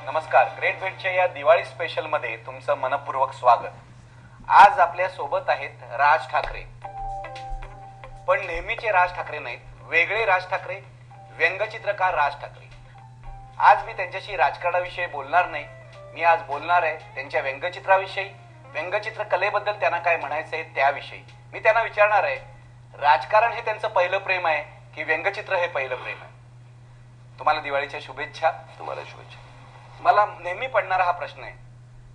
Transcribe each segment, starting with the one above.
नमस्कार. ग्रेट भेटच्या या दिवाळी स्पेशल मध्ये तुमचं मनपूर्वक स्वागत. आज आपल्या सोबत आहेत राज ठाकरे, पण नेहमीचे राज ठाकरे नाहीत, वेगळे राज ठाकरे, व्यंगचित्रकार राज ठाकरे. आज मी त्यांच्याशी राजकारणाविषयी बोलणार नाही. मी आज बोलणार आहे त्यांच्या व्यंगचित्राविषयी, व्यंगचित्र कलेबद्दल त्यांना काय म्हणायचं आहे त्याविषयी. मी त्यांना विचारणार आहे, राजकारण हे त्यांचं पहिलं प्रेम आहे की व्यंगचित्र हे पहिलं प्रेम आहे? तुम्हाला दिवाळीच्या शुभेच्छा. तुम्हाला शुभेच्छा. मला नेहमी पडणारा हा प्रश्न आहे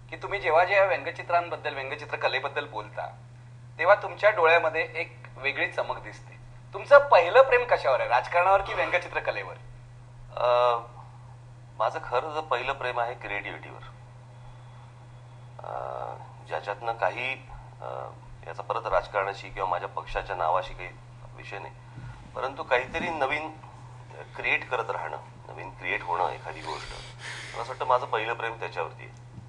की तुम्ही जेव्हा जेव्हा व्यंगचित्रांबद्दल, व्यंगचित्र कलेबद्दल बोलता तेव्हा तुमच्या डोळ्यामध्ये एक वेगळी चमक दिसते. तुमचं पहिलं प्रेम कशावर आहे, राजकारणावर की व्यंगचित्र कलेवर? माझं खरं पहिलं प्रेम आहे क्रिएटिव्हिटीवर, ज्याच्यातनं काही याचा परत राजकारणाशी किंवा माझ्या पक्षाच्या नावाशी काही विषय नाही, परंतु काहीतरी नवीन क्रिएट करत राहणं, नवीन क्रिएट होणं एखादी गोष्ट. मला असं वाटतं माझं पहिलं प्रेम त्याच्यावरती आहे.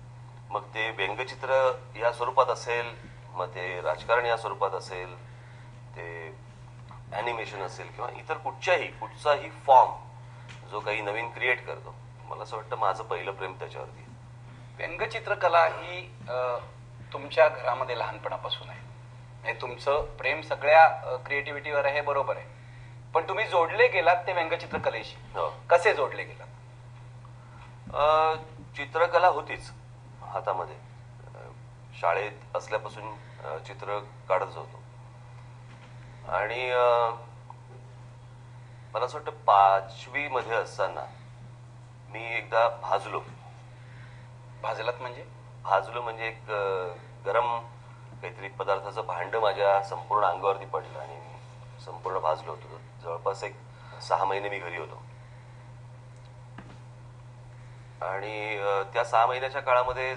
मग ते व्यंगचित्र या स्वरूपात असेल, मग ते राजकारण या स्वरूपात असेल, ते ॲनिमेशन असेल किंवा इतर कुठचाही फॉर्म जो काही नवीन क्रिएट करतो, मला असं वाटतं माझं पहिलं प्रेम त्याच्यावरती आहे. व्यंगचित्रकला ही तुमच्या घरामध्ये लहानपणापासून आहे. म्हणजे तुमचं प्रेम सगळ्या क्रिएटिव्हिटीवर आहे, बरोबर आहे, पण तुम्ही जोडले गेलात ते व्यंगचित्र कलेशी. कसे जोडले गेलात? चित्रकला होतीच हातामध्ये. शाळेत असल्यापासून चित्र काढत होतो आणि मला असं वाटतं 5वी मध्ये असताना मी एकदा भाजलो. भाजलात म्हणजे? भाजलो म्हणजे एक गरम काहीतरी पदार्थाचं भांड माझ्या संपूर्ण अंगावरती पडलं आणि मी संपूर्ण भाजलो होतो. जवळपास एक 6 महिने मी घरी होतो आणि त्या 6 महिन्याच्या काळामध्ये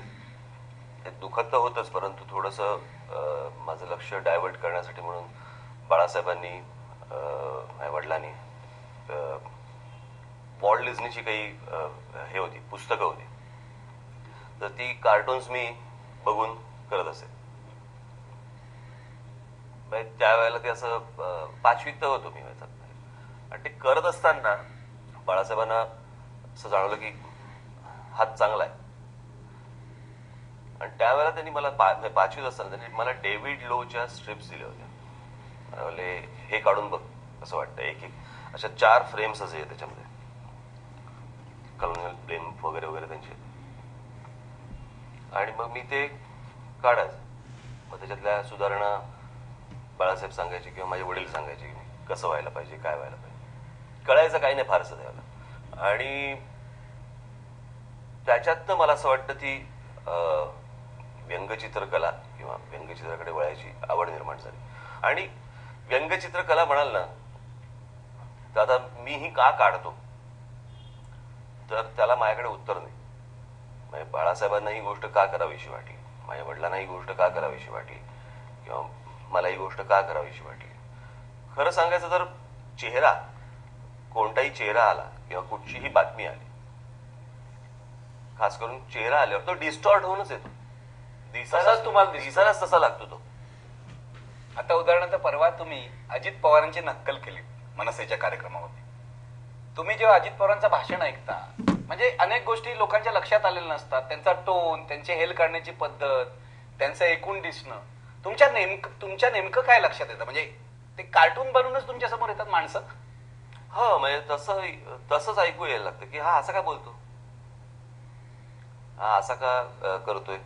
दुखत तर होतंच, परंतु थोडंसं माझं लक्ष डायव्हर्ट करण्यासाठी म्हणून बाळासाहेबांनी, माझ्या वडिलांनी वॉल्ट डिझनीची काही हे होती, पुस्तकं होती, तर ती कार्टून्स मी बघून करत असे. त्यावेळेला ते असं 5वीत तर होतो मी, आणि ते करत असताना बाळासाहेबांना असं जाणवलं की हात चांगला आहे. आणि त्यावेळेला त्यांनी मला 5वीत असताना त्यांनी मला डेव्हिड लोच्या स्ट्रिप्स दिल्या होत्या. म्हणजे हे काढून बघ असं वाटतं. एक अशा 4 फ्रेम्स असे त्याच्यामध्ये, कलोनियल ब्लेम वगैरे वगैरे त्यांचे. आणि मग मी ते काढायचं. मग त्याच्यातल्या सुधारणा बाळासाहेब सांगायचे किंवा माझे वडील सांगायचे की कसं व्हायला पाहिजे, काय व्हायला पाहिजे. कळायचं काही नाही फारसं त्यावेळेला. आणि त्याच्यातनं मला असं वाटतं ती व्यंगचित्रकला किंवा व्यंगचित्राकडे वळायची आवड निर्माण झाली. आणि व्यंगचित्रकला म्हणाल ना, तर आता मी ही का काढतो, तर त्याला माझ्याकडे उत्तर नाही. म्हणजे बाळासाहेबांना ही गोष्ट का करावीशी वाटली, माझ्या वडिलांना ही गोष्ट का करावीशी वाटली, किंवा मला ही गोष्ट का करावीशी वाटली. खरं सांगायचं तर चेहरा, कोणताही चेहरा आला किंवा कुठचीही बातमी आली, खास करून चेहरा आल्यावर तो डिस्टॉर्ट होऊनच येतो. दिसायलाच तसा लागतो तो. आता उदाहरणार्थ परवा तुम्ही अजित पवारांची नक्कल केली मनसेच्या कार्यक्रमामध्ये. तुम्ही जेव्हा अजित पवारांचं भाषण ऐकता, म्हणजे अनेक गोष्टी लोकांच्या लक्षात आलेल्या नसतात. त्यांचा टोन, त्यांचे हेल काढण्याची पद्धत, त्यांचं एकूण दिसणं, तुमच्या नेमकं काय लक्षात येतं? म्हणजे ते कार्टून बनवूनच तुमच्या समोर येतात माणसं. म्हणजे तसंच ऐकू यायला लागतं की हा असा का बोलतो, हा असा का करतोय.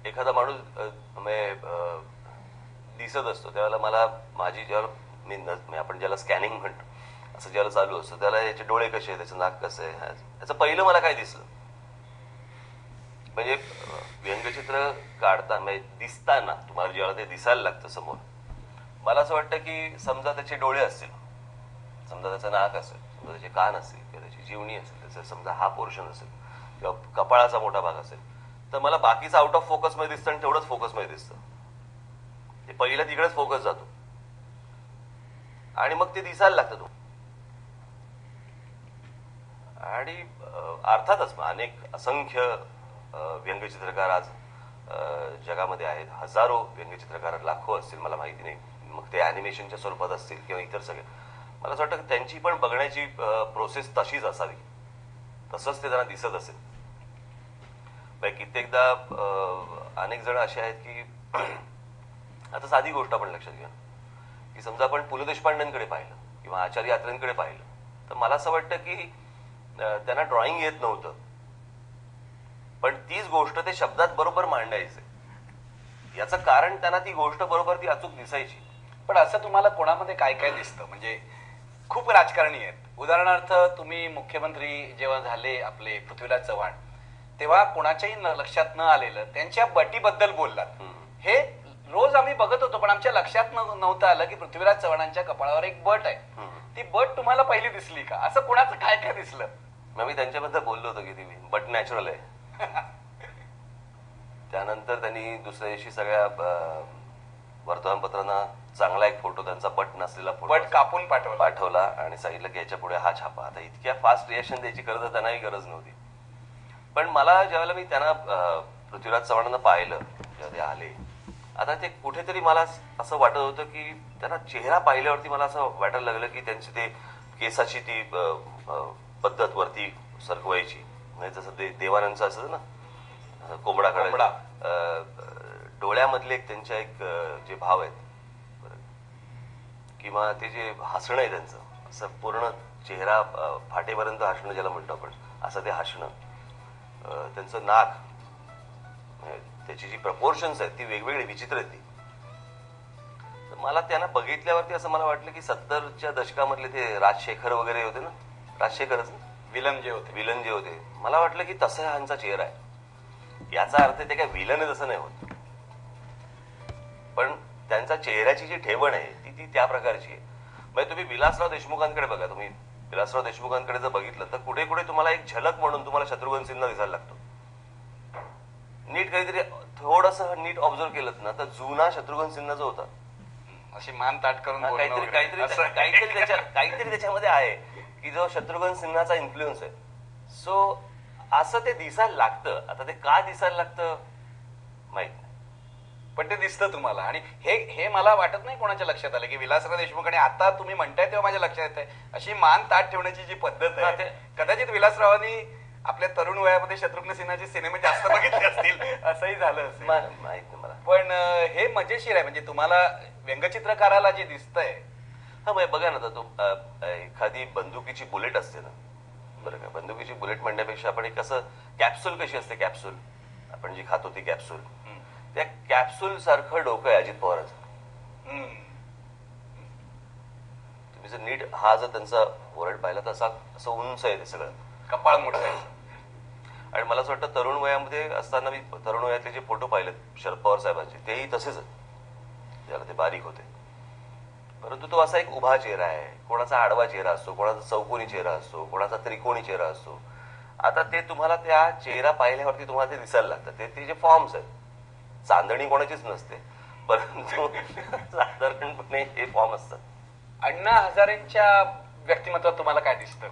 एखादा माणूस दिसत असतो त्यावेळेला मला माझी जेव्हा आपण ज्याला स्कॅनिंग म्हणतो, असं ज्याला चालू असतं त्याला याचे डोळे कसे आहे, त्याचं नाक कसं आहे, याचं पहिलं मला काय दिसलं. म्हणजे व्यंगचित्र काढता म्हणजे दिसताना तुम्हाला जेव्हा ते दिसायला लागतं समोर, मला असं वाटतं की समजा त्याचे डोळे असतील, समजा त्याचं नाक असेल, समजा त्याचे कान असतील किंवा त्याची जीवनी असेल, त्याचं समजा हा पोर्शन असेल किंवा कपाळाचा मोठा भाग असेल, तर मला बाकीचं आउट ऑफ फोकस मध्ये दिसतं आणि तेवढंच फोकस मध्ये दिसतं. ते पहिलं तिकडेच फोकस जातो आणि मग ते दिसायला लागतं तो. आणि अर्थातच अनेक असंख्य व्यंगचित्रकार आज जगामध्ये आहेत. हजारो व्यंगचित्रकार, लाखो असतील, मला माहिती नाही. मग ते ॲनिमेशनच्या स्वरूपात असतील किंवा इतर सगळे. मला असं वाटतं त्यांची पण बघण्याची प्रोसेस तशीच असावी. तसंच ते त्यांना दिसत असेल. कित्येकदा अनेक जण असे आहेत की आता साधी गोष्ट आपण लक्षात घ्या की समजा आपण पु ल देशपांडेंकडे पाहिलं किंवा आचार्य यात्रेंकडे पाहिलं तर मला असं वाटतं की त्यांना ड्रॉइंग येत नव्हतं, पण तीच गोष्ट ते शब्दात बरोबर मांडायचे. याचं कारण त्यांना ती गोष्ट बरोबर ती अचूक दिसायची. पण असं तुम्हाला कोणामध्ये काय काय दिसतं? म्हणजे खूप राजकारणी आहेत. उदाहरणार्थ तुम्ही मुख्यमंत्री जेव्हा झाले आपले पृथ्वीराज चव्हाण, तेव्हा कोणाच्याही लक्षात न आलेलं त्यांच्या बटीबद्दल बोललात. हे रोज आम्ही बघत होतो, पण आमच्या लक्षात नव्हतं आलं की पृथ्वीराज चव्हाणांच्या कपाळावर एक बट आहे. ती बट तुम्हाला पहिली दिसली का? असं कोणाचं काय काय दिसलं? मग मी त्यांच्याबद्दल बोललो होतो की ती बट नॅचरल आहे. त्यानंतर त्यांनी दुसऱ्या दिवशी सगळ्या वर्तमानपत्रांना चांगला एक फोटो, त्यांचा बट नसलेला फोटो बट कापून पाठवला आणि सांगितलं की याच्या पुढे हा छापा. आता इतक्या फास्ट रिएक्शन द्यायची खरं त्यांनाही गरज नव्हती. पण मला ज्यावेळेला मी त्यांना पृथ्वीराज चव्हाणांना पाहिलं जेव्हा ते आले, आता ते कुठेतरी मला असं वाटत होतं की त्यांना चेहरा पाहिल्यावरती मला असं वाटायला लागलं की त्यांची ते केसाची ती पद्धत वरती सरकवायची, म्हणजे जसं ते देवानंदचं असतं ना कोंबडा काढायला, डोळ्यामधले एक त्यांच्या एक जे भाव आहेत किंवा ते जे हसणं आहे त्यांचं, असं पूर्ण चेहरा फाटेपर्यंत हसणं ज्याला म्हणतो आपण, असं ते हसणं, त्यांचं नाक, त्याची जी प्रपोर्शन्स आहेत ती वेगवेगळी विचित्र आहेत. ती मला त्यांना बघितल्यावरती असं मला वाटलं की 70च्या दशकामधले ते राजशेखर वगैरे होते ना, राजशेखरच विलन जे होते, मला वाटलं की तसा ह्यांचा चेहरा आहे. याचा अर्थ ते काय विलन आहे तसं नाही होत, पण त्यांचा चेहऱ्याची जी ठेवण आहे ती त्या प्रकारची आहे. म्हणजे तुम्ही विलासराव देशमुखांकडे बघा, तुम्ही विलासराव देशमुखांकडे जर बघितलं तर कुठे कुठे तुम्हाला एक झलक म्हणून तुम्हाला शत्रुघ्न सिन्हा दिसायला लागतो. नीट काहीतरी थोडंसं नीट ऑब्झर्व केलं ना तर जुना शत्रुघ्न सिन्हा जो होता, अशी मान ताट करून काहीतरी त्याच्यामध्ये आहे की जो शत्रुघ्न सिन्हाचा इन्फ्लुएन्स आहे. सो असं ते दिसायला लागतं. आता ते का दिसायला लागतं माहित नाही, पण ते दिसतं तुम्हाला. आणि हे मला वाटत नाही कोणाच्या लक्षात आलं की विलासराव देशमुख, आणि आता तुम्ही म्हणताय तेव्हा माझ्या लक्षात येत आहे अशी मान ताट ठेवण्याची जी पद्धत आहे, कदाचित विलासरावांनी आपल्या तरुण वयामध्ये शत्रुघ्न सिन्हाचे सिनेमे जास्त बघितले असतील, असंही झालं असेल, माहित नाही मला. पण हे मजेशीर आहे. म्हणजे तुम्हाला व्यंगचित्रकाराला जे दिसतंय, हा म्हणजे बघा ना, तो एखादी बंदुकीची बुलेट असते ना, बरं का, बंदुकीची बुलेट म्हणण्यापेक्षा आपण एक कसं कॅप्सूल कशी असते, कॅप्सूल आपण जी खातो ती कॅप्सूल, त्या कॅप्सूल सारखं डोकं आहे अजित पवारांचं. तुम्ही जर नीट हा जर त्यांचा ओरड पाहिला तर असं उंच आहे ते सगळं, कपाळ मोठं आहे. आणि मला असं वाटतं तरुण वयामध्ये असताना मी तरुण वयातले जे फोटो पाहिले शरद पवार साहेबांचे, तेही तसेच आहेत, ज्याला ते बारीक होते. परंतु तो असा एक उभा चेहरा आहे, कोणाचा आडवा चेहरा असतो, कोणाचा चौकोनी चेहरा असतो, कोणाचा त्रिकोणी चेहरा असतो. आता ते तुम्हाला त्या चेहरा पाहिल्यावरती तुम्हाला ते दिसायला लागतं. ते जे फॉर्म्स आहेत, चांदणी कोणाचीच नसते, परंतु साधारणपणे हे फॉर्म असतात. अण्णा हजारेंच्या व्यक्तिमत्वात तुम्हाला काय दिसतं?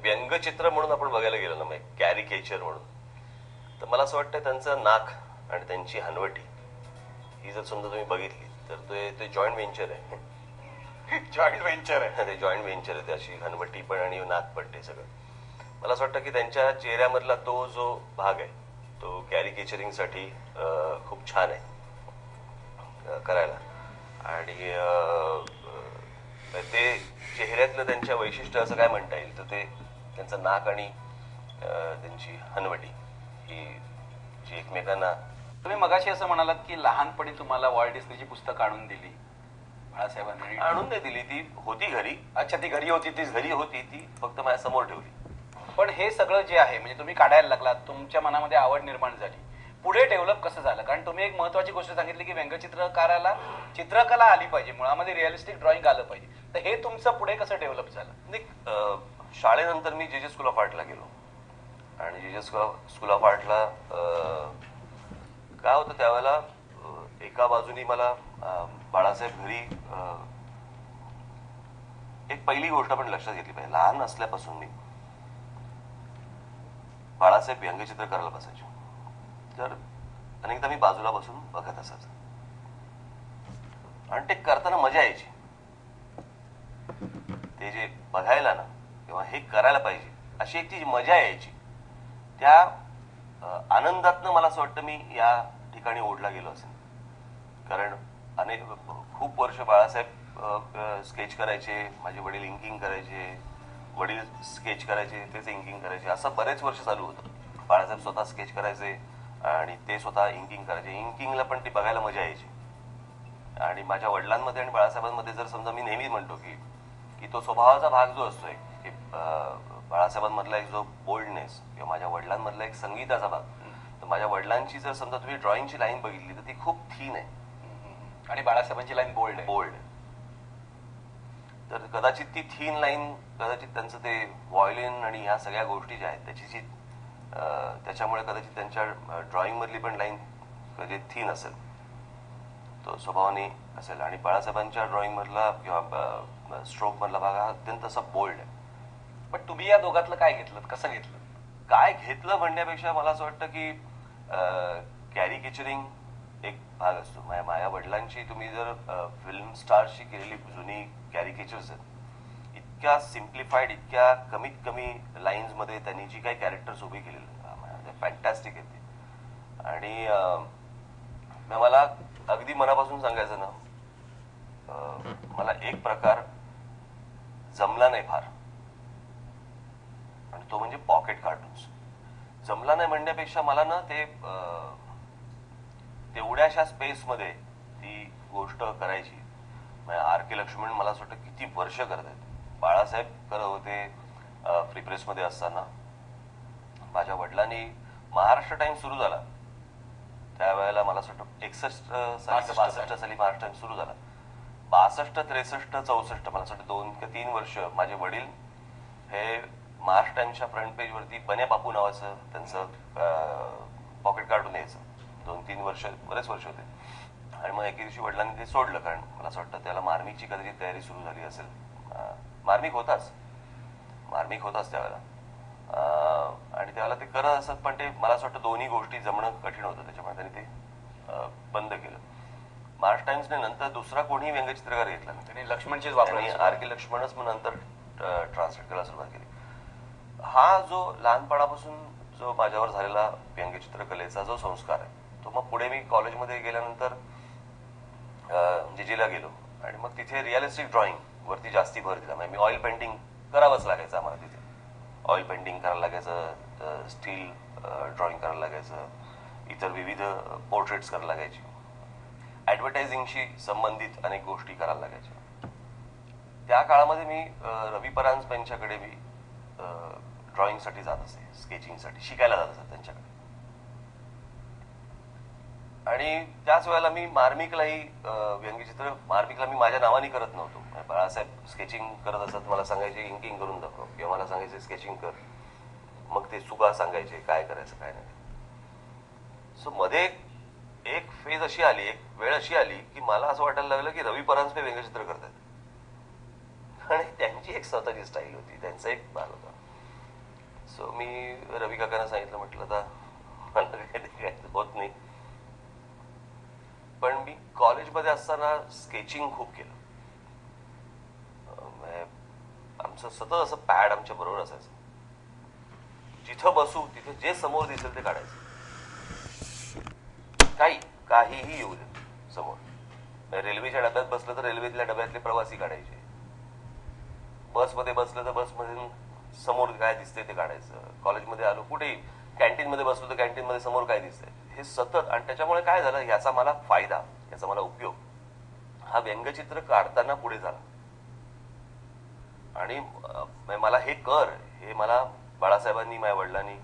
व्यंगचित्र म्हणून आपण बघायला गेलो ना, कॅरिकेचर म्हणून, तर मला असं वाटतं त्यांचं नाक आणि त्यांची हनवटी ही जर समजा तुम्ही बघितली तर ते जॉईंट व्हेंचर आहे. जॉईंट व्हेंचर आहे ते जॉईंट व्हेंचर आहे, अशी हनवटी पण आणि नाक पण, ते सगळं मला असं वाटतं की त्यांच्या चेहऱ्यामधला तो जो भाग आहे तो कॅरिकेचरिंगसाठी खूप छान आहे करायला. आणि ते चेहऱ्यातलं त्यांच्या वैशिष्ट्य असं काय म्हणता येईल तर ते त्यांचं नाक आणि त्यांची हनवटी ही जी एकमेकांना. तुम्ही मगाशी असं म्हणालात की लहानपणी तुम्हाला वॉल्ट डिस्नीची पुस्तक आणून दिली बाळासाहेबांनी. आणून नाही दिली, ती होती घरी. अच्छा, ती घरी होती, तीच घरी होती, ती फक्त माझ्या समोर ठेवली. पण हे सगळं जे आहे म्हणजे तुम्ही काढायला लागलात, तुमच्या मनामध्ये आवड निर्माण झाली, पुढे डेव्हलप कसं झालं? कारण तुम्ही एक महत्वाची गोष्ट सांगितली की व्यंगचित्रकाराला चित्रकला आली पाहिजे, मुळामध्ये रिअलिस्टिक ड्रॉइंग आलं पाहिजे. तर हे तुमचं पुढे कसं डेव्हलप झालं? शाळेनंतर मी जे स्कूल ऑफ आर्टला गेलो आणि जे स्कूल ऑफ आर्टला काय होतं त्यावेळेला, एका बाजूनी मला बाळासाहेब घरी एक पहिली गोष्ट आपण लक्षात घेतली पाहिजे, लहान असल्यापासून मी बाळासाहेब व्यंगचित्र करायला बसायचे. तर अनेकदा मी बाजूला बसून बघत असायचो आणि ते करताना मजा यायची. ते जे बघायला ना किंवा हे करायला पाहिजे अशी एक ती मजा यायची. त्या आनंदातनं मला असं वाटतं मी या ठिकाणी ओढला गेलो असेल. कारण खूप वर्ष बाळासाहेब स्केच करायचे, माझे वडील इंकिंग करायचे, वडील स्केच करायचे तेच इंकिंग करायचे, असं बरेच वर्ष चालू होतं. बाळासाहेब स्वतः स्केच करायचे आणि ते स्वतः इंकिंग करायचे. इंकिंगला पण ती बघायला मजा यायची. आणि माझ्या वडिलांमध्ये आणि बाळासाहेबांमध्ये जर समजा मी नेहमी म्हणतो की तो स्वभावाचा भाग जो असतोय की बाळासाहेबांमधला एक जो बोल्डनेस किंवा माझ्या वडिलांमधला एक संगीताचा भाग, तर माझ्या वडिलांची जर समजा तुम्ही ड्रॉइंगची लाईन बघितली तर ती खूप थीन आहे आणि बाळासाहेबांची लाईन बोल्ड आहे. बोल्ड. तर कदाचित ती थीन लाईन, कदाचित त्यांचं ते व्हायोलिन आणि ह्या सगळ्या गोष्टी ज्या आहेत त्याची जी त्याच्यामुळे कदाचित त्यांच्या ड्रॉइंग मधली पण लाईन कदाचित थीन असेल, तो स्वभावाने असेल. आणि बाळासाहेबांच्या ड्रॉइंग मधला किंवा स्ट्रोक मधला भाग हा अत्यंत असा बोल्ड आहे. पण तुम्ही या दोघातलं काय घेतलं, कसं घेतलं? काय घेतलं म्हणण्यापेक्षा मला असं वाटतं की कॅरिकेचरिंग एक भाग असतो. माझ्या वडिलांची तुम्ही जर फिल्म स्टार्सची केलेली जुनी कॅरिकेचर्स आहेत, इतक्या सिम्प्लिफाईड, इतक्या कमीत कमी लाईन्स मध्ये त्यांनी जी काही कॅरेक्टर्स उभी केलेली फॅन्टॅस्टिक आहेत ती. आणि मला अगदी मनापासून सांगायचं ना, मला एक प्रकार जमला नाही फार, आणि तो म्हणजे पॉकेट कार्टून्स. जमला नाही म्हणण्यापेक्षा मला ना ते तेवढ्याशा स्पेस मध्ये ती गोष्ट करायची. आर के लक्ष्मण मला असं वाटतं किती वर्ष करत आहेत. बाळासाहेब करत होते फ्री प्रेस मध्ये असताना. माझ्या वडिलांनी महाराष्ट्र टाइम्स सुरू झाला त्यावेळेला मला असं वाटतं 61 साली महाराष्ट्र टाइम्स सुरू झाला. 62, 63, 64 मला असं वाटतं 2 किंवा 3 वर्ष माझे वडील हे महाराष्ट्र टाइम्सच्या फ्रंट पेज वरती बन्या बापू नावाचं त्यांचं पॉकेट कार्टून यायचं. 2-3 वर्ष, बरेच वर्ष होते. आणि मग एके दिवशी वडिलांनी ते सोडलं, कारण मला असं वाटतं त्याला मार्मिकची कदाचित तयारी सुरू झाली असेल. मार्मिक होताच त्यावेळेला. आणि त्यावेळेला ते करत असत, पण ते मला असं वाटतं दोन्ही गोष्टी जमणं कठीण होतं, त्याच्यामुळे त्यांनी ते बंद केलं. महाराष्ट्र टाइम्सने नंतर दुसरा कोणीही व्यंगचित्रकार घेतला नाही. त्यांनी लक्ष्मणचीच वापरली. आर के लक्ष्मणच मग नंतर ट्रान्सलेट करायला सुरुवात केली. हा जो लहानपणापासून जो माझ्यावर झालेला व्यंगचित्रकलेचा जो संस्कार आहे, तो मग पुढे मी कॉलेजमध्ये गेल्यानंतर जेला गेलो आणि मग तिथे रिअलिस्टिक ड्रॉइंग वरती जास्ती भर दिला. म्हणजे मी ऑइल पेंटिंग करावंच लागायचं आम्हाला तिथे. ऑइल पेंटिंग करायला लागायचं, स्टील ड्रॉइंग करायला लागायचं, इतर विविध पोर्ट्रेट्स करायला लागायची, ऍडव्हर्टायझिंगशी संबंधित अनेक गोष्टी करायला लागायच्या. त्या काळामध्ये मी रवी परांज यांच्याकडे मी ड्रॉइंगसाठी जात असे, स्केचिंगसाठी शिकायला जात असे त्यांच्याकडे. आणि त्याच वेळेला मी मार्मिकलाही मार्मिकला मी माझ्या नावाने करत नव्हतो. बाळासाहेब स्केचिंग करत असत, मला सांगायचे इंकिंग करून दाखव, किंवा मला सांगायचे स्केचिंग कर, मग ते चुका सांगायचे काय करायचं काय नाही. सो मध्ये एक फेज अशी आली, एक वेळ अशी आली की मला असं वाटायला लागलं की रवी परांजपे व्यंगचित्र करतात आणि त्यांची एक स्वतःची स्टाईल होती, त्यांचा एक भाग होता. सो मी रवी काकांना सांगितलं, म्हटलं आता मला काय होत नाही. पण मी कॉलेजमध्ये असताना स्केचिंग खूप केलं. आमचं सतत असं पॅड आमच्या बरोबर असायचं. जिथं बसू तिथे जे समोर दिसेल ते काढायचं, काहीही येऊ दे समोर. रेल्वेच्या डब्यात बसलं तर रेल्वेतल्या डब्यातले प्रवासी काढायचे, बसमध्ये बसलं तर बसमध्ये समोर काय दिसतंय ते काढायचं. कॉलेजमध्ये आलो कुठेही, कॅन्टीन मध्ये बसलो तर कॅन्टीन मध्ये समोर काय दिसतंय हे सतत. आणि त्याच्यामुळे काय झालं, याचा मला फायदा, याचा मला उपयोग हा व्यंगचित्र काढताना पुढे झाला. आणि मला हे कर, हे मला बाळासाहेबांनी, माझ्या वडिलांनी,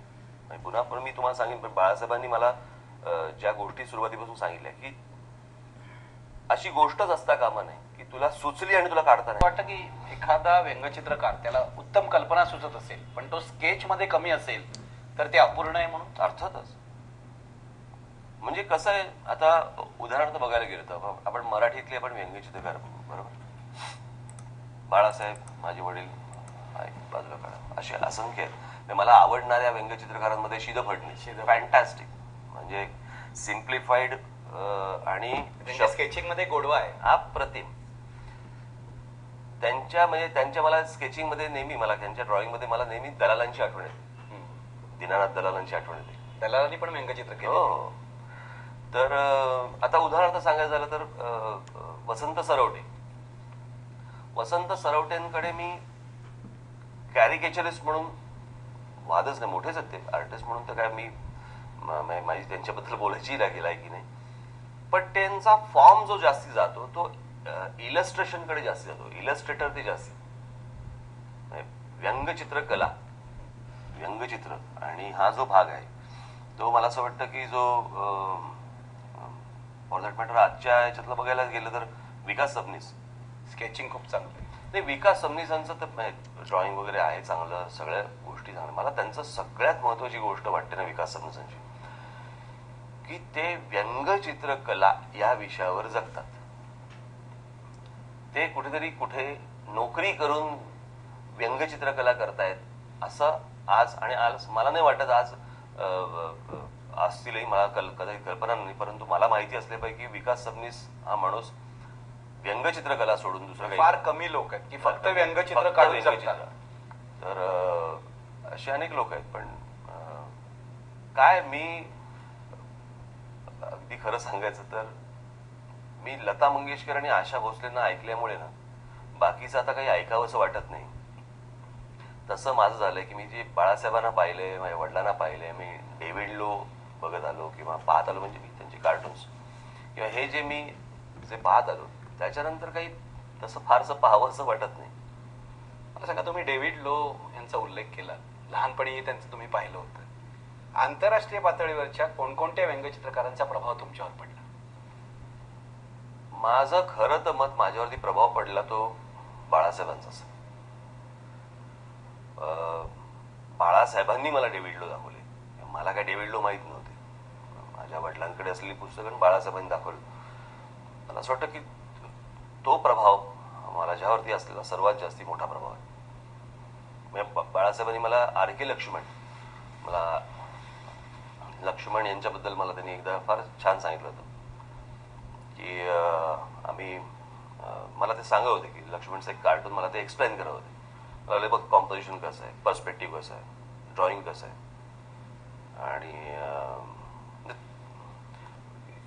पुन्हा पण मी तुम्हाला सांगेन, पण बाळासाहेबांनी मला ज्या गोष्टी सुरुवातीपासून सांगितल्या की अशी गोष्टच असता कामा नाही की तुला सुचली आणि तुला काढता नाही. वाटतं की एखादा व्यंगचित्रकार त्याला उत्तम कल्पना सुचत असेल पण तो स्केच मध्ये कमी असेल तर ते अपूर्ण आहे म्हणून. अर्थातच. म्हणजे कसं आहे, आता उदाहरणार्थ बघायला गेलं तर आपण मराठीतले आपण व्यंगचित्रकार बरोबर, बाळासाहेब, माझे वडील, बाजूला काढा, असे असंख्य आहेत. मला आवडणाऱ्या व्यंगचित्रकारांमध्ये शिद फडणीस, फॅन्टॅस्टिक, म्हणजे सिम्प्लिफाईड आणि स्केचिंग मध्ये गोडवा आहे अप्रतिम. त्यांच्या म्हणजे त्यांच्या मला स्केचिंग मध्ये नेहमी मला त्यांच्या ड्रॉइंग मध्ये मला नेहमी दलालांची आठवण येते. दीनानाथ दलालांची आठवण येते. दलालांनी पण व्यंगचित्र केलं. हो. तर आता उदाहरणार्थ सांगायचं झालं तर वसंत सरवटे. वसंत सरवटेंकडे मी कॅरिकेचरिस्ट म्हणून, वादच नाही, मोठेच आहेत ते आर्टिस्ट म्हणून, तर काय मी माझी त्यांच्याबद्दल बोलायची लायकी नाही. पण त्यांचा फॉर्म जो जास्ती जातो तो इलस्ट्रेशन कडे जास्ती जातो. इलस्ट्रेटर ते जास्ती व्यंगचित्रकला, व्यंगचित्र आणि हा जो भाग आहे तो मला असं वाटतं की जो फॉर दॅट मॅटर आजच्या याच्यातलं बघायला गेलं तर विकास सबनीस स्केचिंग खूप चांगलं. नाही, विकास सबनीसांचं तर ड्रॉइंग वगैरे आहे चांगलं, सगळ्या गोष्टी चांगल्या. मला त्यांचं सगळ्यात महत्वाची गोष्ट वाटते ना विकास सबनीसांची, की ते व्यंगचित्रकला या विषयावर जगतात. ते कुठेतरी कुठे नोकरी करून व्यंगचित्रकला करतायत असं आज, आणि आज मला नाही वाटत आज असतीलही, मला कदाचित कल्पना नाही, परंतु मला माहिती असल्यापैकी विकास सबनीस हा माणूस व्यंगचित्रकला सोडून दुसरं काही, फार कमी लोक आहेत की फक्त व्यंगचित्र काढून जगतात. तर असे अनेक लोक आहेत. पण काय, मी अगदी खरं सांगायचं तर मी लता मंगेशकर आणि आशा भोसलेंना ऐकल्यामुळे ना बाकीचं आता काही ऐकावंसं वाटत नाही. तसं माझं झालंय की मी जे बाळासाहेबांना पाहिलंय, माझ्या वडिलांना पाहिलंय, मी डेव्हिड लो बघत आलो किंवा पाहत आलो, म्हणजे मी त्यांचे कार्टून्स किंवा हे जे मी जे पाहत आलो, त्याच्यानंतर काही तसं फारसं पाहावंसं वाटत नाही. मला सांगा, तुम्ही डेव्हिड लो यांचा उल्लेख केला, लहानपणी त्यांचं तुम्ही पाहिलं होतं. आंतरराष्ट्रीय पातळीवरच्या कोणकोणत्या व्यंगचित्रकारांचा प्रभाव तुमच्यावर पडला? माझं खरं तर मत, माझ्यावरती प्रभाव पडला तो बाळासाहेबांचाच. बाळासाहेबांनी मला डेव्हिड लो दाखवले. मला काय डेव्हिड लो माहीत नव्हते. माझ्या वडिलांकडे असलेली पुस्तकं बाळासाहेबांनी दाखवलं. मला असं वाटतं की तो प्रभाव माझ्यावरती असलेला सर्वात जास्ती मोठा प्रभाव आहे. बाळासाहेबांनी मला आर के लक्ष्मण, मला लक्ष्मण यांच्याबद्दल मला त्यांनी एकदा फार छान सांगितलं होतं की आम्ही मला ते सांगत होते की लक्ष्मणचं एक कार्टून मला ते एक्सप्लेन करत होते. मला बघ, कॉम्पोजिशन कसं आहे, पर्स्पेक्टिव्ह कसं आहे, ड्रॉइंग कसं आहे, आणि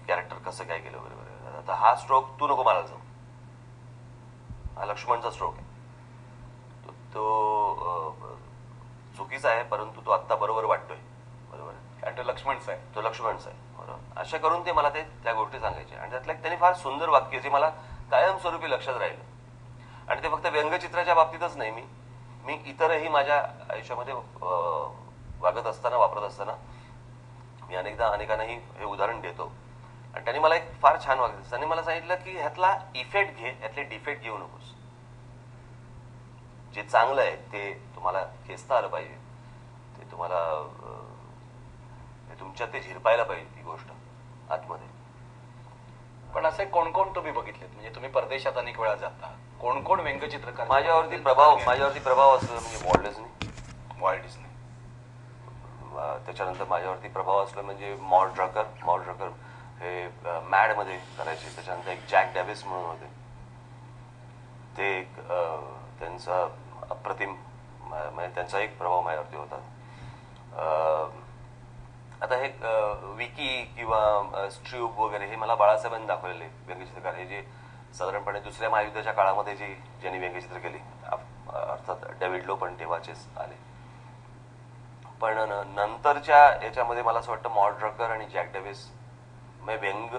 कॅरेक्टर कसं काय केलं वगैरे. आता हा स्ट्रोक तू नको मारायला जाऊ, हा लक्ष्मणचा स्ट्रोक आहे, तो चुकीचा आहे, परंतु तो आत्ता बरोबर वाटतोय. बरोबर आहे, कारण तो लक्ष्मणचा आहे, तो लक्ष्मणचा आहे. बरोबर. अशा करून ते मला ते त्या गोष्टी सांगायचे. आणि त्यातलं त्यांनी फार सुंदर वाक्य जे मला कायमस्वरूपी लक्षात राहिलं. आणि ते फक्त व्यंगचित्राच्या बाबतीतच नाही, मी इतरही माझ्या आयुष्यामध्ये वागत असताना, वापरत असताना मी अनेकांनाही हे उदाहरण देतो. आणि त्यांनी मला एक फार छान वाक्य, त्यांनी मला सांगितलं की ह्यातला इफेक्ट घे, ह्यातले डिफेक्ट घेऊ नकोस. जे चांगलं आहे ते तुम्हाला खेचता आलं पाहिजे, ते तुम्हाला तुमच्यात ते झिरपायला पाहिजे ती गोष्ट आतमध्ये. पण असे कोण कोण तुम्ही बघितलेत? म्हणजे तुम्ही परदेशात अनेक वेळा जाता, कोण कोण व्यंगचित्रकार माझ्यावरती प्रभाव असलेला म्हणजे वॉल्ट डिस्नी. त्याच्यानंतर माझ्यावरती प्रभाव असला म्हणजे मॉड ड्रकर हे मॅड मध्ये करायचे. त्याच्यानंतर एक जॅक डॅव्हिस म्हणून होते, ते एक त्यांचा अप्रतिम, म्हणजे त्यांचा एक प्रभाव माझ्यावरती होता. आता हे विकी किंवा स्ट्र्यूब वगैरे हे मला बाळासाहेबांनी दाखवलेले व्यंगचित्रकार, हे जे साधारणपणे दुसऱ्या महायुद्धाच्या काळामध्ये ज्यांनी व्यंगचित्र केली, अर्थात डेव्हिड लो पण तेव्हाचेच आले. पण नंतरच्या याच्यामध्ये मला असं वाटतं मॉड ड्रकर आणि जॅक डेव्हिस, व्यंग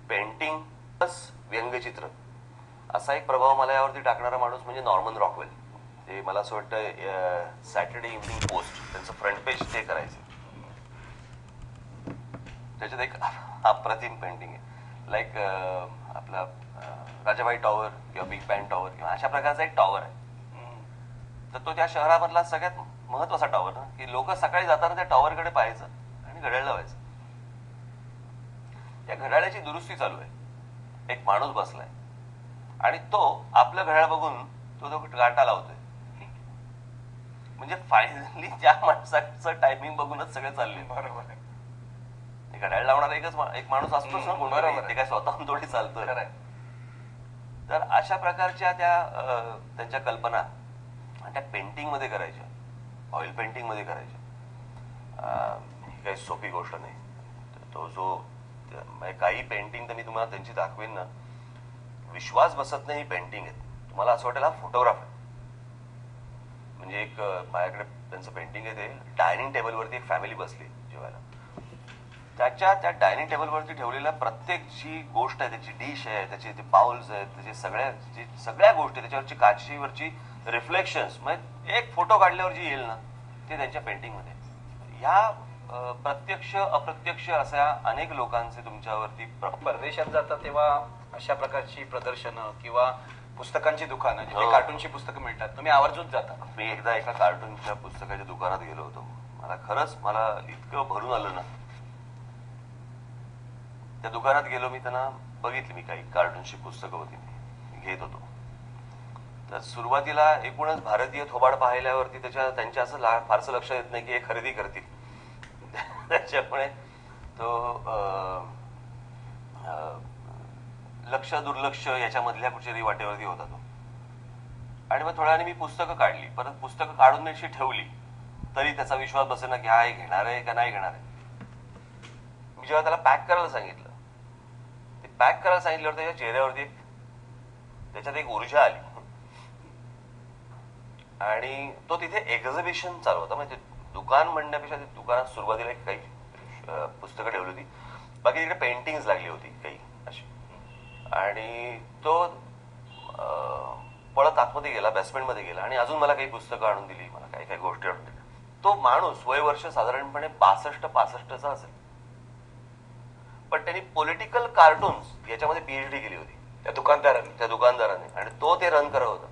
पेंटिंग प्लस व्यंगचित्र असा एक प्रभाव मला यावरती टाकणारा माणूस म्हणजे नॉर्मन रॉकवेल. ते मला असं वाटतं सॅटर्डे इव्हनिंग पोस्ट त्यांचं फ्रंट पेज ते करायचे. त्याच्यात एक अप्रतिम पेंटिंग आहे, लाईक आपला राजाबाई टॉवर किंवा बिग बॅन टॉवर किंवा अशा प्रकारचा एक टॉवर आहे. तर तो त्या शहरामधला सगळ्यात महत्वाचा टॉवर ना, की लोक सकाळी जाताना त्या टॉवरकडे पाहायचं आणि घड्याळ लावायचं. त्या घड्याळाची दुरुस्ती चालू आहे, एक माणूस बसलाय आणि तो आपलं घड्याळ बघून तो गाठा लावतोय. म्हणजे फायनली त्या माणसाचं टायमिंग बघूनच सगळे चालले. बरोबर आहे. घड्याळ लावणारा एक माणूस असतोच ना, बरोबर. ते काय स्वतःहून थोडी चालतोय. तर अशा प्रकारच्या त्या त्यांच्या कल्पना आणि त्या पेंटिंगमध्ये करायच्या, ऑइल पेंटिंगमध्ये करायच्या. ही काही सोपी गोष्ट नाही. तो जो म्हणजे काही पेंटिंग तर मी तुम्हाला त्यांची दाखवेन ना, विश्वास बसत नाही ही पेंटिंग आहे. तुम्हाला असं वाटेल हा फोटोग्राफ आहे. म्हणजे एक माझ्याकडे त्यांचं पेंटिंग आहे, ते डायनिंग टेबलवरती एक फॅमिली बसली जेवायला. त्या डायनिंग टेबलवरती ठेवलेल्या प्रत्येक जी गोष्ट आहे, त्याची डिश आहे, त्याचे ते बाउल्स आहेत, त्याचे सगळ्या गोष्टी, त्याच्यावरची काचेवरची रिफ्लेक्शन्स, म्हणजे एक फोटो काढल्यावर जी येईल ना, ते त्यांच्या पेंटिंगमध्ये. ह्या प्रत्यक्ष अप्रत्यक्ष अशा अनेक लोकांचे तुमच्यावरती परदेशात जाता तेव्हा अशा प्रकारची प्रदर्शनं किंवा पुस्तकांची दुकानं, जिथे हो. कार्टूनची पुस्तकं मिळतात, तुम्ही आवर्जून जाता. मी एकदा एका कार्टूनच्या पुस्तकाच्या दुकानात गेलो होतो. मला इतकं भरून आलं ना. त्या दुकानात गेलो, मी त्यांना बघितली, मी काही कार्टूनची पुस्तकं होती मी घेत होतो. तर सुरुवातीला एकूणच भारतीय थोबाड पाहिल्यावरती त्यांच्या असं फारसं लक्ष येत नाही की हे खरेदी करतील. त्याच्यामुळे तो लक्ष दुर्लक्ष याच्यामधल्या कुठच्याही वाटेवरती होता तो. आणि मग थोड्या वेळाने मी पुस्तकं काढली, परत पुस्तकं काढून अशी ठेवली, तरी त्याचा विश्वास बसेना की हा हे घेणार आहे का नाही घेणार आहे. मी जेव्हा त्याला पॅक करायला सांगितलं, ते पॅक करायला सांगितल्यावर त्याच्या चेहऱ्यावरती त्याच्यात एक ऊर्जा आली. आणि तो तिथे एक्झिबिशन चालू होता. म्हणजे दुकान म्हणण्यापेक्षा ते दुकानात सुरुवातीला काही पुस्तकं ठेवली होती, बाकी तिकडे पेंटिंग्स लागली होती काही अशी. आणि तो पळत आतमध्ये गेला, बेसमेंटमध्ये गेला आणि अजून मला काही पुस्तकं आणून दिली, मला काही काही गोष्टी आणून दिल्या. तो माणूस वयवर्ष साधारणपणे 62-65चा असेल, पण त्यांनी पॉलिटिकल कार्टून्स याच्यामध्ये पीएचडी केली होती त्या दुकानदाराने, आणि तो ते रन करत होता.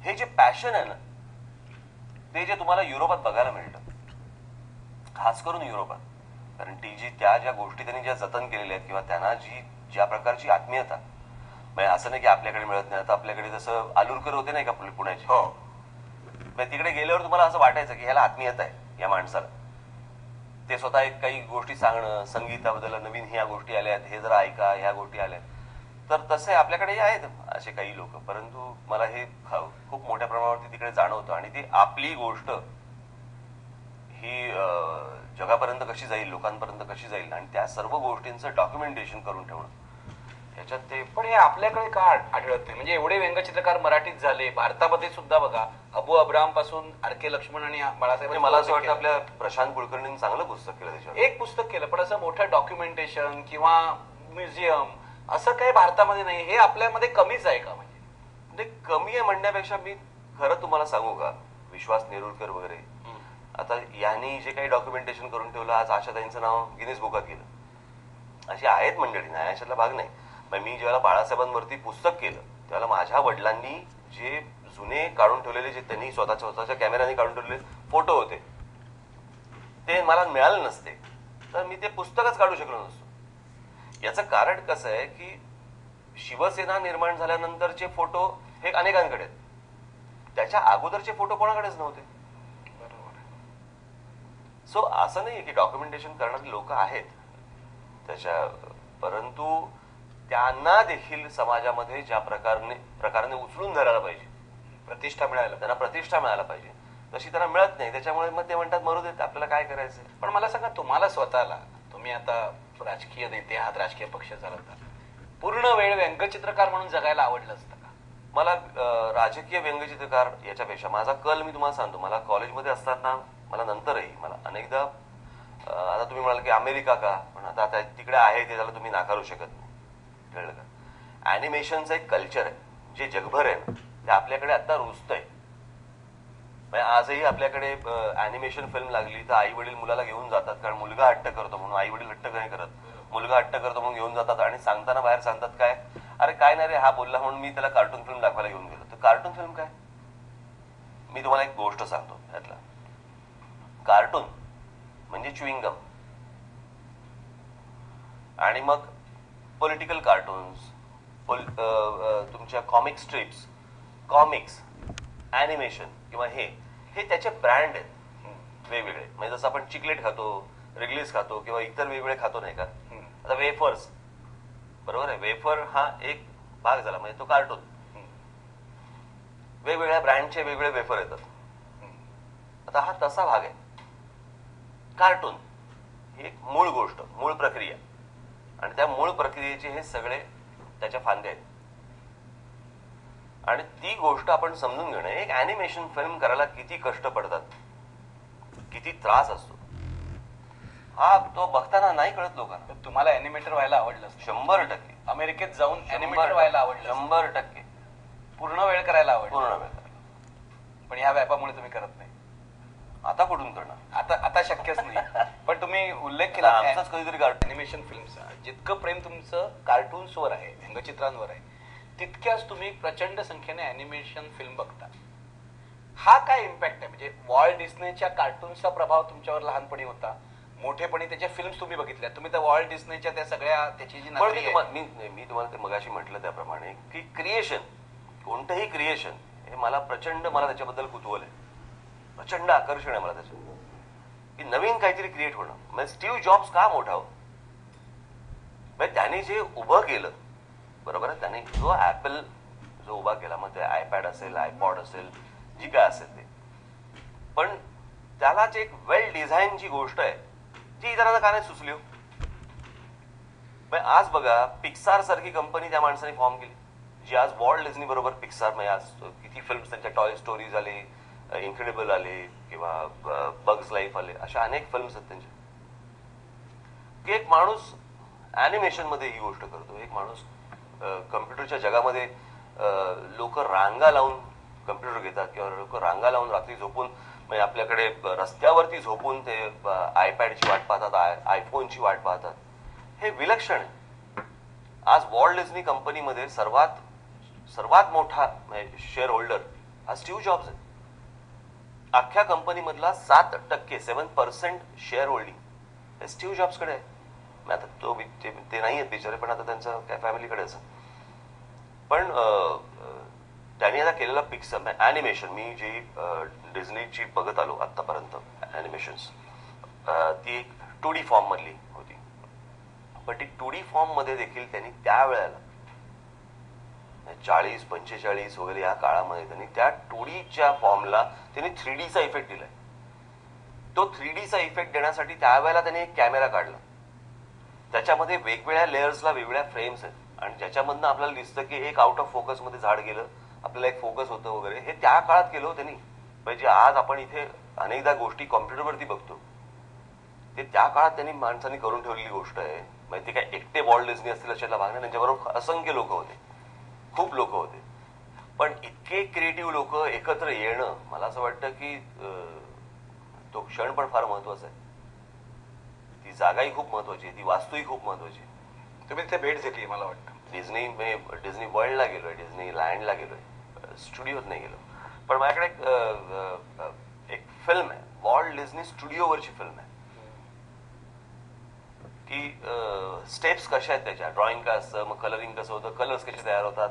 हे जे पॅशन आहे ना, ते जे तुम्हाला युरोपात बघायला मिळतं, खास करून युरोपात. कारण ज्या गोष्टी त्यांनी ज्या जतन केलेल्या आहेत, किंवा त्यांना ज्या प्रकारची आत्मीयता, म्हणजे असं नाही की आपल्याकडे मिळत नाही. आता आपल्याकडे जसं आलुरकर होते नाही का पुण्याचे, हो, म्हणजे तिकडे गेल्यावर तुम्हाला असं वाटायचं की ह्याला आत्मीयता आहे या माणसाला. ते स्वतः एक काही गोष्टी सांगणं, संगीताबद्दल नवीन ह्या गोष्टी आल्यात, हे जरा ऐका, ह्या गोष्टी आल्यात. तर तसे आपल्याकडेही आहेत असे काही लोक, परंतु मला हे खूप मोठ्या प्रमाणावरती तिकडे जाणवतं. आणि ती आपली गोष्ट ही जगापर्यंत कशी जाईल, लोकांपर्यंत कशी जाईल, आणि त्या सर्व गोष्टींचं डॉक्युमेंटेशन करून ठेवणं, याच्यात ते. पण हे आपल्याकडे का आढळत नाही? म्हणजे एवढे व्यंगचित्रकार मराठीत झाले, भारतामध्ये सुद्धा बघा, अबू अब्राम पासून आर.के. लक्ष्मण आणि बाळासाहेब. मला असं वाटतं आपल्या प्रशांत कुलकर्णींनी चांगलं पुस्तक केलं त्याच्यावर. एक पुस्तक केलं, पण असं मोठं डॉक्युमेंटेशन किंवा म्युझियम असं काही भारतामध्ये नाही. हे आपल्यामध्ये कमीच आहे का? म्हणजे कमी आहे म्हणण्यापेक्षा मी खरं तुम्हाला सांगू का, विश्वास नेरुरकर वगैरे, आता यांनी जे काही डॉक्युमेंटेशन करून ठेवलं, आज आशाताईंचं नाव गिनीज बुकात गेलं. अशी आहेत मंडळी, नाही अशातला भाग नाही. मी जेव्हा बाळासाहेबांवरती पुस्तक केलं, त्यावेळेला माझ्या वडिलांनी जे जुने काढून ठेवलेले, जे त्यांनी स्वतःच्या कॅमेऱ्याने काढून ठेवलेले फोटो होते, ते मला मिळाले नसते, तर मी ते पुस्तकच काढू शकलो नसतो. याचं कारण कसं आहे की शिवसेना निर्माण झाल्यानंतरचे फोटो हे अनेकांकडे आहेत, त्याच्या अगोदरचे फोटो कोणाकडेच नव्हते. सो असं नाहीये की डॉक्युमेंटेशन करणारे लोक आहेत त्याच्या, परंतु त्यांना देखील समाजामध्ये ज्या प्रकाराने उचलून धरायला पाहिजे, त्यांना प्रतिष्ठा मिळायला पाहिजे, तशी त्यांना मिळत नाही. त्याच्यामुळे मग ते म्हणतात मरू देत, आपल्याला काय करायचंय. पण मला सांगा, तुम्हाला स्वतःला, तुम्ही आता राजकीय नेते आहात, राजकीय पक्ष चालवतात, पूर्ण वेळ व्यंगचित्रकार म्हणून जगायला आवडलं असतं का? मला राजकीय व्यंगचित्रकार याच्यापेक्षा माझा कल मी तुम्हाला सांगतो. मला कॉलेजमध्ये असताना, मला नंतरही, मला अनेकदा, आता तुम्ही म्हणाल की अमेरिका का, पण आता तिकडे आहे ते, त्याला तुम्ही नाकारू शकत नाही, कळलं का. ॲनिमेशनचं एक कल्चर आहे जे जगभर आहे ना, ते आपल्याकडे आता रुजतंय. म्हणजे आजही आपल्याकडे ॲनिमेशन फिल्म लागली तर आई वडील मुलाला घेऊन जातात, कारण मुलगा हट्ट करतो म्हणून. आई वडील हट्ट नाही करत, मुलगा हट्ट करतो म्हणून घेऊन जातात. आणि सांगताना बाहेर सांगतात काय, अरे काय नाही रे, हा बोलला म्हणून मी त्याला कार्टून फिल्म दाखवायला घेऊन गेलो. तर कार्टून फिल्म काय? मी तुम्हाला एक गोष्ट सांगतो त्यातला. कार्टून म्हणजे च्युइंग गम, आणि मग पॉलिटिकल कार्टून्स, तुमच्या कॉमिक स्ट्रिप्स, कॉमिक्स, ॲनिमेशन किंवा हे त्याचे ब्रँड आहेत वेगवेगळे. म्हणजे जसं आपण चिकलेट खातो, रिग्लीस खातो, किंवा इतर वेगवेगळे खातो नाही का. आता वेफर्स, बरोबर आहे. वेफर हा एक भाग झाला, म्हणजे तो कार्टून. वेगवेगळ्या ब्रँडचे वेगवेगळे वेफर येतात. आता हा तसा भाग आहे. कार्टून ही एक मूळ गोष्ट, मूळ प्रक्रिया, आणि त्या मूळ प्रक्रियेचे हे सगळे त्याच्या फांदे आहेत. आणि ती गोष्ट आपण समजून घेणं, एक अॅनिमेशन फिल्म करायला किती कष्ट पडतात, किती त्रास असतो, हा तो बघताना नाही कळत लोकांना. तर तुम्हाला अॅनिमेटर व्हायला आवडलं असतं? 100%. अमेरिकेत जाऊन अॅनिमेटर व्हायला आवडलं? 100%. पूर्ण वेळ करायला आवडलं? पूर्ण वेळ. पण ह्या व्यापामुळे तुम्ही करत नाही. आता कुठून करणार? आता शक्यच नाही. पण तुम्ही उल्लेख केला आमचाच कधीतरी कार्टून. अॅनिमेशन फिल्मचा जितकं प्रेम तुमचं कार्टून्सवर आहे, व्यंगचित्रांवर आहे, तितक्याच तुम्ही प्रचंड संख्येने अॅनिमेशन फिल्म बघता. हा काय इम्पॅक्ट आहे? म्हणजे वॉल्ट डिस्नेच्या कार्टूनचा प्रभाव तुमच्यावर लहानपणी होता, मोठेपणी त्याच्या फिल्म्स तुम्ही बघितल्या. तुम्ही तर वॉल्ट डिस्नेच्या त्या सगळ्या त्याची जी नगरी आहे. मी तुम्हाला ते मगाशी म्हटलं त्याप्रमाणे की क्रिएशन, कोणतंही क्रिएशन हे मला त्याच्याबद्दल कुतूहल आहे, प्रचंड आकर्षण आहे मला त्याचं, की नवीन काहीतरी क्रिएट होणं. म्हणजे स्टीव्ह जॉब्स का मोठा हो? म्हणजे त्याने जे उभं केलं, बरोबर आहे, त्याने जो ऍपल जो उभा केला, मग ते आयपॅड असेल, आयपॉड असेल, जी काय असेल ते, पण त्यालाच एक वेल डिझाईन जी गोष्ट आहे ती इतरांना का नाही सुचली हो? आज बघा, पिक्सार सारखी कंपनी त्या माणसाने फॉर्म केली, जी आज वॉल्ट डिझनी बरोबर पिक्सार, म्हणजे आज किती फिल्म्स त्यांच्या, टॉय स्टोरीज आले, इन्क्रेडिबल आले, किंवा बग्स लाईफ आले, अशा अनेक फिल्म्स आहेत त्यांच्या. की एक माणूस ॲनिमेशन मध्ये ही गोष्ट करतो. एक माणूस कम्प्युटरच्या जगामध्ये, लोक रांगा लावून कम्प्युटर घेतात, किंवा लोक रांगा लावून रात्री झोपून, म्हणजे आपल्याकडे रस्त्यावरती झोपून ते आयपॅडची वाट पाहतात, आयफोनची वाट पाहतात. हे विलक्षण आहे. आज वॉल्ट डिझनी कंपनीमध्ये सर्वात मोठा शेअर होल्डर हा स्टीव्ह जॉब्स आहे. अख्ख्या कंपनीमधला 7% शेअर होल्डिंग हे स्टीव्ह जॉब्सकडे आहे. आता ते नाही आहेत बिचारे, पण आता त्यांचं काय फॅमिलीकडेच. पण त्यांनी आता केलेला पिक्चर ॲनिमेशन, मी जी डिझनीची बघत आलो आतापर्यंत ॲनिमेशन्स, ती एक 2D फॉर्म मधली होती. पण ती 2D फॉर्म मध्ये देखील त्यांनी त्यावेळेला 40-45 वगैरे या काळामध्ये त्यांनी त्या 2Dच्या फॉर्मला त्यांनी 3Dचा इफेक्ट दिलाय. तो 3Dचा इफेक्ट देण्यासाठी त्यावेळेला त्यांनी एक कॅमेरा काढला, त्याच्यामध्ये वेगवेगळ्या लेयर्सला वेगवेगळ्या फ्रेम्स आहेत, आणि ज्याच्यामधनं आपल्याला दिसतं की एक आउट ऑफ फोकस मध्ये झाड गेलं, आपल्याला एक फोकस होतं वगैरे. हे त्या काळात केलं हो त्यांनी. म्हणजे आज आपण इथे अनेकदा गोष्टी कॉम्प्युटरवरती बघतो, ते त्या काळात त्यांनी माणसांनी करून ठेवलेली गोष्ट आहे. म्हणजे ते काय एकटे वॉल्ट डिझनी असतील अशाला भाग नाही, त्यांच्याबरोबर असंख्य लोक होते, खूप लोक होते. पण इतके क्रिएटिव्ह लोक एकत्र येणं, मला असं वाटतं की तो क्षण पण फार महत्वाचा आहे. ती जागाही खूप महत्वाची आहे, ती वास्तूही खूप महत्वाची आहे. तुम्ही तिथे भेट घेतली मला वाटतं. डिझनी वर्ल्डला गेलोय, डिझनी लँडला गेलोय, स्टुडिओत नाही गेलो. पण माझ्याकडे एक फिल्म आहे, वॉल्ट डिझनी स्टुडिओवरची फिल्म आहे, की स्टेप्स कशा आहेत त्याच्या, ड्रॉइंग काय असतं, मग कलरिंग कसं होतं, कलर्स कसे तयार होतात,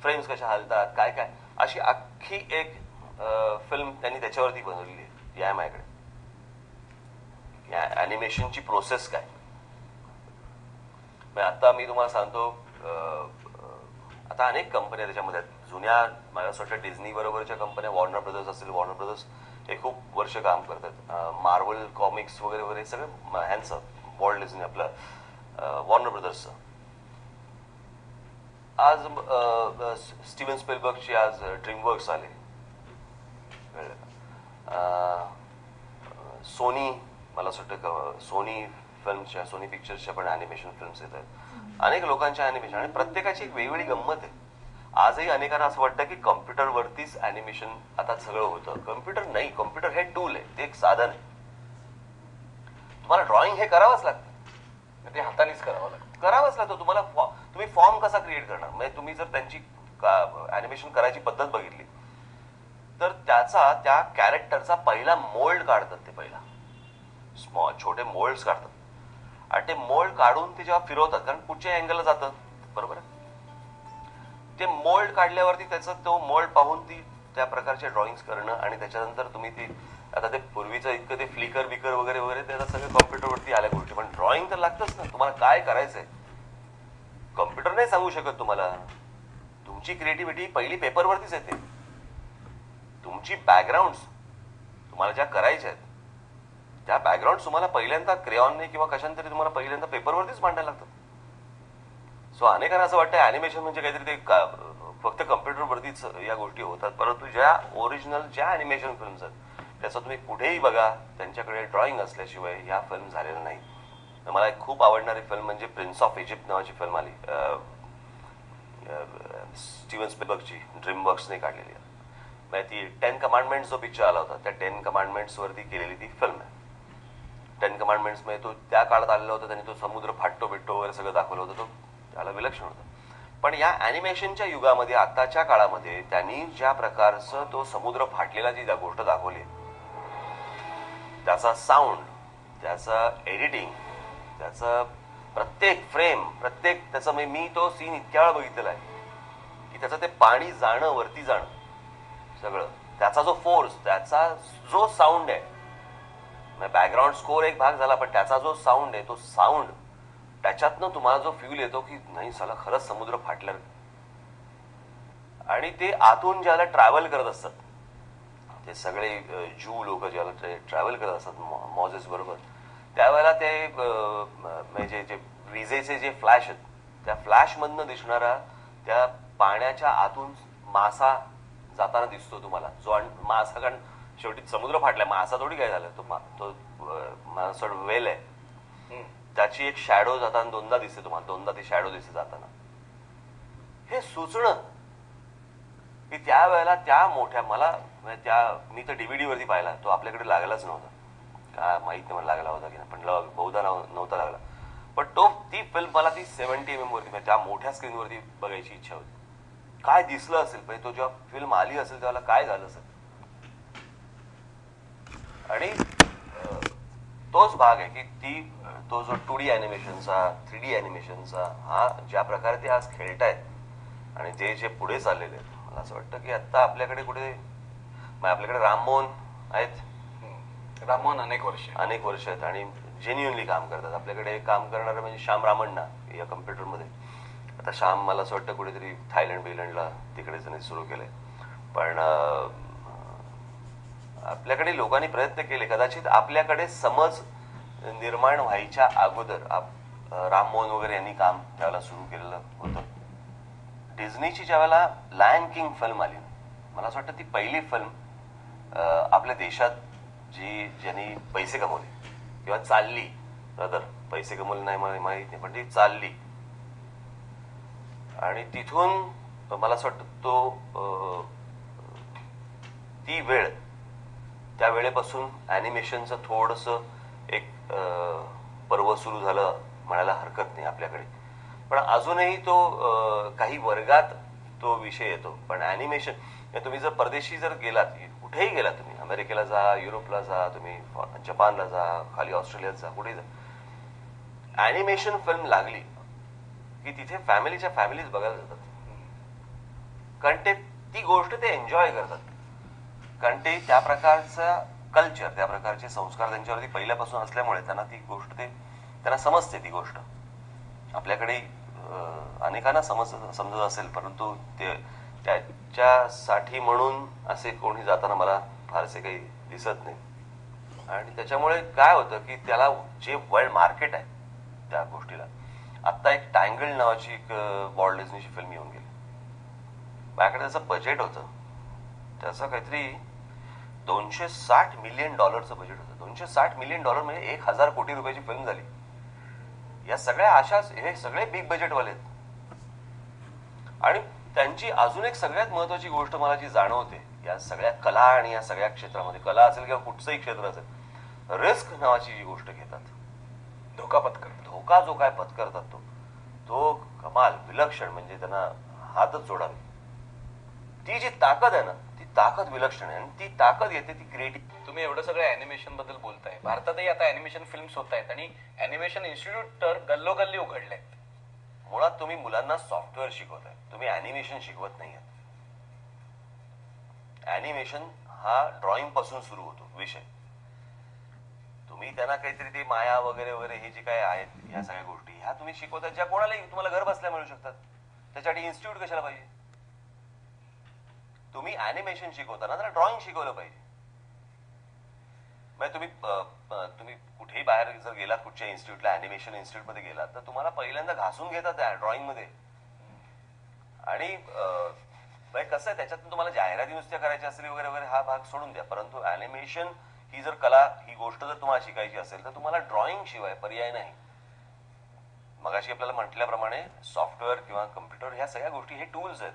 फ्रेम्स कशा हलतात, काय काय, अशी अख्खी एक फिल्म त्यांनी त्याच्यावरती बनवलेली आहे. या माझ्याकडे ॲनिमेशनची प्रोसेस काय. आता मी तुम्हाला सांगतो, आता अनेक कंपन्या त्याच्यामध्ये आहेत. जुन्या मला असं वाटतं डिझनी बरोबरच्या कंपन्या, वॉर्नर ब्रदर्स असतील, वॉर्नर ब्रदर्स हे खूप वर्ष काम करतात. मार्वल कॉमिक्स वगैरे वगैरे सगळं ह्यांचं वॉल्ट डिझनी, आपलं वॉर्नर ब्रदर्सचं. आज स्टीव्हन स्पिलबर्गची आज ड्रीमवर्क्स आले, सोनी, मला असं वाटतं सोनी फिल्मच्या, सोनी पिक्चर्सच्या पण ॲनिमेशन फिल्म्स येत आहेत. अनेक लोकांच्या ॲनिमेशन, आणि प्रत्येकाची एक वेगवेगळी गंमत आहे. आजही अनेकांना असं वाटतं की कॉम्प्युटरवरतीच ॲनिमेशन आता सगळं होतं. कॉम्प्युटर नाही, कॉम्प्युटर हे टूल आहे, ते एक साधन आहे. तुम्हाला ड्रॉइंग हे करावंच लागतं, ते हातानेच करावं लागतं. करावंच लागतं. तुम्ही फॉर्म कसा क्रिएट करणार? म्हणजे तुम्ही जर त्यांची ॲनिमेशन करायची पद्धत बघितली तर त्या कॅरेक्टरचा पहिला मोल्ड काढतात. ते पहिला छोटे मोल्ड्स काढतात, आणि ते मोल्ड काढून ते जेव्हा फिरवतात, कारण पुढच्या अँगलला जातं, बरोबर आहे, ते मोल्ड काढल्यावरती त्याचा तो मोल्ड पाहून ती त्या प्रकारचे ड्रॉइंग्स करणं, आणि त्याच्यानंतर तुम्ही ती, आता ते पूर्वीचं इतकं ते फ्लिकर बिकर वगैरे वगैरे त्याला सगळं कॉम्प्युटरवरती आल्या गोष्टी, पण ड्रॉइंग तर लागतंच ना. तुम्हाला काय करायचंय कॉम्प्युटर नाही सांगू शकत तुम्हाला. तुमची क्रिएटिव्हिटी पहिली पेपरवरतीच येते. तुमची बॅकग्राऊंड तुम्हाला ज्या करायच्या आहेत त्या बॅकग्राऊंड तुम्हाला पहिल्यांदा क्रेऑनने किंवा कशाने तरी तुम्हाला पहिल्यांदा पेपरवरतीच मांडायला लागतात. सो अनेकांना असं वाटतं ॲनिमेशन म्हणजे काहीतरी ते फक्त कम्प्युटरवरतीच या गोष्टी होतात, परंतु ज्या ओरिजिनल ज्या ॲनिमेशन फिल्म्स आहेत त्याचा तुम्ही कुठेही बघा, त्यांच्याकडे ड्रॉइंग असल्याशिवाय ह्या फिल्म झालेल्या नाही. मला एक खूप आवडणारी फिल्म म्हणजे प्रिन्स ऑफ इजिप्त नावाची फिल्म आली, स्टीवन स्पिलबर्गची, ड्रीमवर्क्सने काढलेली आहे. म्हणजे ती 10 कमांडमेंट्स जो पिक्चर आला होता त्या 10 कमांडमेंट्स वरती केलेली ती फिल्म आहे. 10 कमांडमेंट्स मध्ये तो त्या काळात आलेला होता, त्यांनी तो समुद्र फाटतो बिटतो वगैरे सगळं दाखवलं होतं, तो त्याला विलक्षण होतं. पण या ॲनिमेशनच्या युगामध्ये आताच्या काळामध्ये त्यांनी ज्या प्रकारचं तो समुद्र फाटलेला जी गोष्ट दाखवली, त्याचा साऊंड, त्याचं एडिटिंग, त्याचं प्रत्येक फ्रेम, प्रत्येक त्याचं मी तो सीन इतक्या वेळा बघितलेला आहे की त्याचं ते पाणी जाणं, वरती जाणं सगळं, त्याचा जो फोर्स, त्याचा जो साऊंड आहे, बॅकग्राऊंड स्कोर एक भाग झाला, पण त्याचा जो साऊंड आहे, तो साऊंड त्याच्यातनं तुम्हाला जो फील येतो की नाही साला खरंच समुद्र फाटलं. आणि ते आतून ज्याला ट्रॅव्हल करत असतात ते सगळे ज्यू लोक ज्याला ट्रॅव्हल करत असतात मॉझेस बरोबर, त्यावेळेला ते म्हणजे जे विजेचे जे फ्लॅश आहेत त्या फ्लॅशमधनं दिसणारा त्या पाण्याच्या आतून मासा जाताना दिसतो तुम्हाला, जो मासा, कारण शेवटी समुद्र फाटलाय, मासा थोडी काय झालं, तो वेल आहे, त्याची एक शॅडो जाताना दोनदा दिसते तुम्हाला, दोनदा ती शॅडो दिसते जाताना. हे सुचणं की त्यावेळेला त्या मोठ्या, मला मी तर DVD वरती पाहिला, तो आपल्याकडे लागलाच नव्हता, काय माहित नाही मला लागला होता की नाही, पण बहुधा नव्हता लागला. पण ती फिल्म मला ती 70 mm वरती, त्या मोठ्या स्क्रीनवरती बघायची इच्छा होती. काय दिसलं असेल पण तो जेव्हा फिल्म आली असेल तेव्हा काय झालं असेल. आणि तोच भाग आहे की तो जो 2D ॲनिमेशनचा, 3D ॲनिमेशनचा हा ज्या प्रकारे ते आज खेळतायत आणि ते जे पुढे चाललेले आहेत, मला असं वाटतं की आता आपल्याकडे कुठे, आपल्याकडे राममोहन आहेत, राममोहन अनेक वर्ष आहेत आणि जेन्युअनली काम करतात. आपल्याकडे काम करणारे म्हणजे श्याम रामण्णा या कम्प्युटरमध्ये. आता श्याम मला असं वाटतं कुठेतरी थायलंड बिलंडला तिकडे त्यांनी सुरू केलंय. पण आपल्याकडे लोकांनी प्रयत्न केले, कदाचित आपल्याकडे समज निर्माण व्हायच्या अगोदर राममोहन वगैरे यांनी काम त्यावेळेला सुरू केलेलं होतं. डिझनीची ज्यावेळेला लायन किंग फिल्म आली, मला असं वाटतं ती पहिली फिल्म आपल्या देशात ज्यांनी पैसे कमवले किंवा चालली, तर पैसे कमवले नाही मला माहित नाही, पण ती चालली. आणि तिथून मला असं वाटतं ती वेळ, त्या वेळेपासून ॲनिमेशनचं थोडंसं एक पर्व सुरू झालं म्हणायला हरकत नाही आपल्याकडे. पण अजूनही तो काही वर्गात तो विषय येतो. पण ॲनिमेशन तुम्ही जर परदेशी जर गेलात, कुठेही गेलात तुम्ही, अमेरिकेला जा, युरोपला जा, तुम्ही जपानला जा, खाली ऑस्ट्रेलियात जा, कुठेही जा, ॲनिमेशन फिल्म लागली की तिथे फॅमिलीच्या फॅमिलीज बघायला जातात. कारण ती गोष्ट ते एन्जॉय करतात, कारण ते त्या प्रकारचा कल्चर, त्या प्रकारचे संस्कार त्यांच्यावरती पहिल्यापासून असल्यामुळे त्यांना ती गोष्ट त्यांना समजते. ती गोष्ट आपल्याकडे अनेकांना समजत असेल, परंतु त्याच्यासाठी म्हणून असे कोणी जाताना मला फारसे काही दिसत नाही. आणि त्याच्यामुळे काय होतं की त्याला जे वर्ल्ड मार्केट आहे त्या गोष्टीला, आत्ता एक टँगल नावाची एक वॉल्ट डिझनीची फिल्म येऊन गेली. माझ्याकडे त्याचं बजेट होतं, त्याचं काहीतरी $260 मिलियन बजेट होतं. $260 मिलियन म्हणजे 1000 कोटी रुपयाची फिल्म झाली. या सगळ्या हे सगळे बिग बजेटवाले आहेत. आणि त्यांची अजून एक सगळ्यात महत्वाची गोष्ट मला जी जाणवते या सगळ्या कला आणि या सगळ्या क्षेत्रामध्ये, कला असेल किंवा कुठचंही क्षेत्र असेल, रिस्क नावाची जी गोष्ट घेतात, धोका जो काय पत्करतात तो कमाल, विलक्षण, म्हणजे त्यांना हातच जोडावे. ती जी ताकद आहे ना, ती ताकद विलक्षण आहे. आणि ती ताकद येते ती क्रिएटिव्ह. तुम्ही एवढं सगळं ॲनिमेशन बद्दल बोलताय, भारतातही आता ॲनिमेशन फिल्म्स होत आहेत आणि ॲनिमेशन इन्स्टिट्यूट तर गल्लोगल्ली उघडले आहेत. मुळात तुम्ही मुलांना सॉफ्टवेअर शिकवताय, तुम्ही ॲनिमेशन शिकवत नाही आहात. ॲनिमेशन हा ड्रॉइंग पासून सुरू होतो विषय. तुम्ही त्यांना काहीतरी ते माया वगैरे वगैरे हे जे काय आहेत ह्या सगळ्या गोष्टी, ह्या तुम्ही शिकवतात ज्या कोणालाही तुम्हाला घर बसल्या मिळू शकतात. त्याच्यासाठी इन्स्टिट्यूट कशाला पाहिजे? तुम्ही अॅनिमेशन शिकवताना तर ड्रॉइंग शिकवलं पाहिजे. म्हणजे तुम्ही कुठेही बाहेर जर गेलात कुठच्या इन्स्टिट्यूटला, अॅनिमेशन इन्स्टिट्यूटमध्ये गेलात, तर तुम्हाला पहिल्यांदा घासून घेतात त्या ड्रॉइंगमध्ये. आणि कसं आहे, त्याच्यातून तुम्हाला जाहिराती नुसत्या करायच्या असतील वगैरे वगैरे हा भाग सोडून द्या, परंतु अॅनिमेशन ही जर कला, ही गोष्ट जर तुम्हाला शिकायची असेल तर तुम्हाला ड्रॉइंग शिवाय पर्याय नाही. मगाशी आपल्याला म्हटल्याप्रमाणे सॉफ्टवेअर किंवा कम्प्युटर ह्या सगळ्या गोष्टी हे टूल्स आहेत.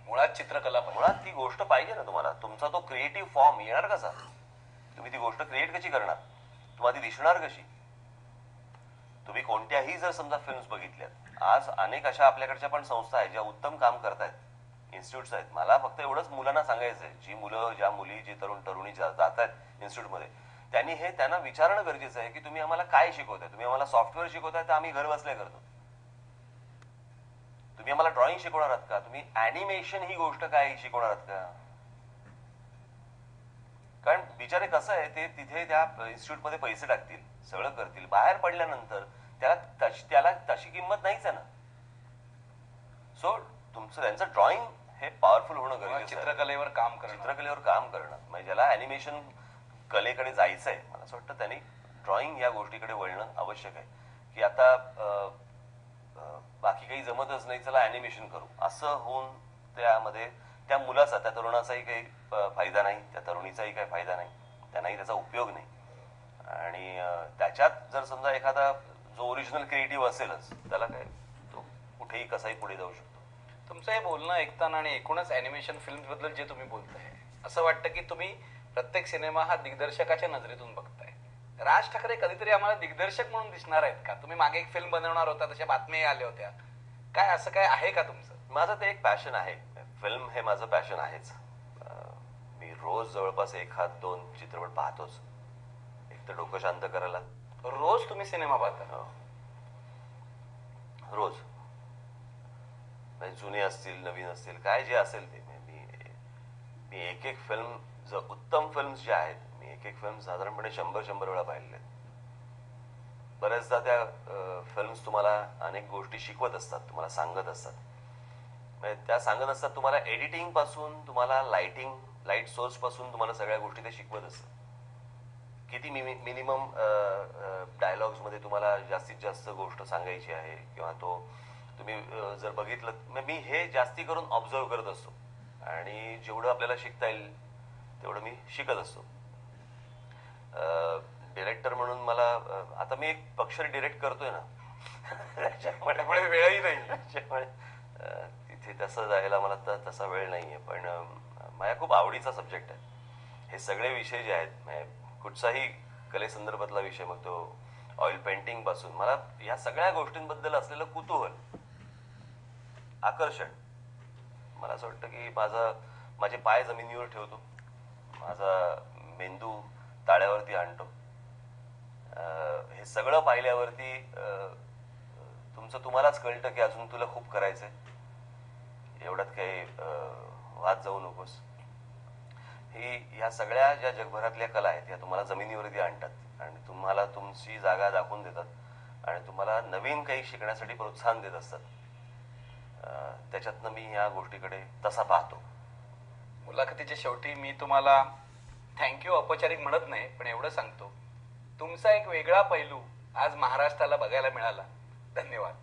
मुळात चित्रकला मुळात ती गोष्ट पाहिजे ना तुम्हाला. तुमचा तो क्रिएटिव्ह फॉर्म येणार कसा? तुम्ही ती गोष्ट क्रिएट कशी करणार? तुम्हाला ती दिसणार कशी? तुम्ही कोणत्याही जर समजा फिल्म्स बघितल्यात, आज अनेक अशा आपल्याकडच्या पण संस्था आहेत ज्या उत्तम काम करतायत, इन्स्टिट्यूट्स आहेत. मला फक्त एवढंच मुलांना सांगायचं आहे, जी मुलं, ज्या मुली, जी तरुणी जात आहेत इन्स्टिट्यूटमध्ये, त्यांनी हे त्यांना विचारणं गरजेचं आहे की तुम्ही आम्हाला काय शिकवताय? तुम्ही आम्हाला सॉफ्टवेअर शिकवताय तर आम्ही घर बसल्या करतो. तुम्ही आम्हाला ड्रॉइंग शिकवणार आहात का? तुम्ही अॅनिमेशन ही गोष्ट काय शिकवणार आहात का? कारण बिचारे कसं आहे, ते तिथे त्या इन्स्टिट्यूटमध्ये पैसे टाकतील, सगळं करतील, बाहेर पडल्यानंतर त्याला तशी किंमत नाहीच आहे ना. सो तुमचं त्यांचं ड्रॉइंग हे पॉवरफुल होणं गरजेचं आहे. चित्रकलेवर काम करणं म्हणजे ज्याला अॅनिमेशन कलेकडे जायचंय, मला असं वाटतं त्यांनी ड्रॉइंग या गोष्टीकडे वळणं आवश्यक आहे. की आता बाकी काही जमतच नाही, चला अॅनिमेशन करू, असं होऊन त्यामध्ये त्या मुलाचा, त्या तरुणाचाही काही फायदा नाही, त्या तरुणीचाही काही फायदा नाही, त्यांनाही त्याचा उपयोग नाही. आणि त्याच्यात जर समजा एखादा जो ओरिजिनल क्रिएटिव्ह असेलच, त्याला काय तो कुठेही कसाही पुढे जाऊ शकतो. तुमचं हे बोलणं ऐकताना आणि एकूणच अॅनिमेशन फिल्म बद्दल जे तुम्ही बोलताय, असं वाटतं की तुम्ही प्रत्येक सिनेमा हा दिग्दर्शकाच्या नजरेतून बघताय. राज ठाकरे कधीतरी आम्हाला दिग्दर्शक म्हणून दिसणार आहेत का? तुम्ही मागे एक फिल्म बनवणार होता, तशा बातम्याही आल्या होत्या. काय असं काय आहे का तुमचं? माझं ते एक पॅशन आहे. फिल्म हे माझं पॅशन आहेच. मी रोज जवळपास 1-2 चित्रपट पाहतोच, एक तर डोकं शांत करायला. रोज तुम्ही सिनेमा पाहता? रोज. जुने असतील, नवीन असतील, काय जे असेल ते मी एक फिल्म, जर उत्तम फिल्म्स ज्या आहेत, मी एक फिल्म साधारणपणे 100 वेळा पाहिलेले. बऱ्याचदा त्या फिल्म्स तुम्हाला अनेक गोष्टी शिकवत असतात, तुम्हाला सांगत असतात. त्या सांगत असतात तुम्हाला एडिटिंग पासून, तुम्हाला लाईट सोर्स पासून तुम्हाला सगळ्या गोष्टी ते शिकवत असतात. किती मिनिमम डायलॉग्स मध्ये तुम्हाला जास्तीत जास्त गोष्ट सांगायची आहे, किंवा तो तुम्ही जर बघितलं, मी हे जास्ती करून ऑब्झर्व करत असतो आणि जेवढं आपल्याला शिकता येईल तेवढं मी शिकत असतो. डिरेक्टर म्हणून मला आता मी एक पक्षर डिरेक्ट करतोय ना, त्यामुळे वेळही नाही. त्याच्यामुळे तिथे तसं जायला मला तसा वेळ नाहीये. पण माझ्या खूप आवडीचा सब्जेक्ट आहे हे सगळे विषय जे आहेत. कुठचाही कलेसंदर्भातला विषय, मग तो ऑइल पेंटिंग पासून, मला या सगळ्या गोष्टींबद्दल असलेलं कुतूहल, आकर्षण, मला असं वाटतं की माझे पाय जमिनीवर ठेवतो, माझा मेंदू ताळ्यावरती आणतो. हे सगळं पाहिल्यावरती तुम्हालाच कळतं की अजून तुला खूप करायचंय, एवढ्यात काही वाद जाऊ नकोस. ह्या सगळ्या ज्या जगभरातल्या कला आहेत या तुम्हाला जमिनीवरती आणतात आणि तुम्हाला तुमची जागा दाखवून देतात आणि तुम्हाला नवीन काही शिकण्यासाठी प्रोत्साहन देत असतात. त्याच्यातनं मी या गोष्टीकडे तसा पाहतो. मुलाखतीच्या शेवटी मी तुम्हाला थँक्यू औपचारिक म्हणत नाही, पण एवढं सांगतो, तुमचा एक वेगळा पैलू आज महाराष्ट्राला बघायला मिळाला. धन्यवाद.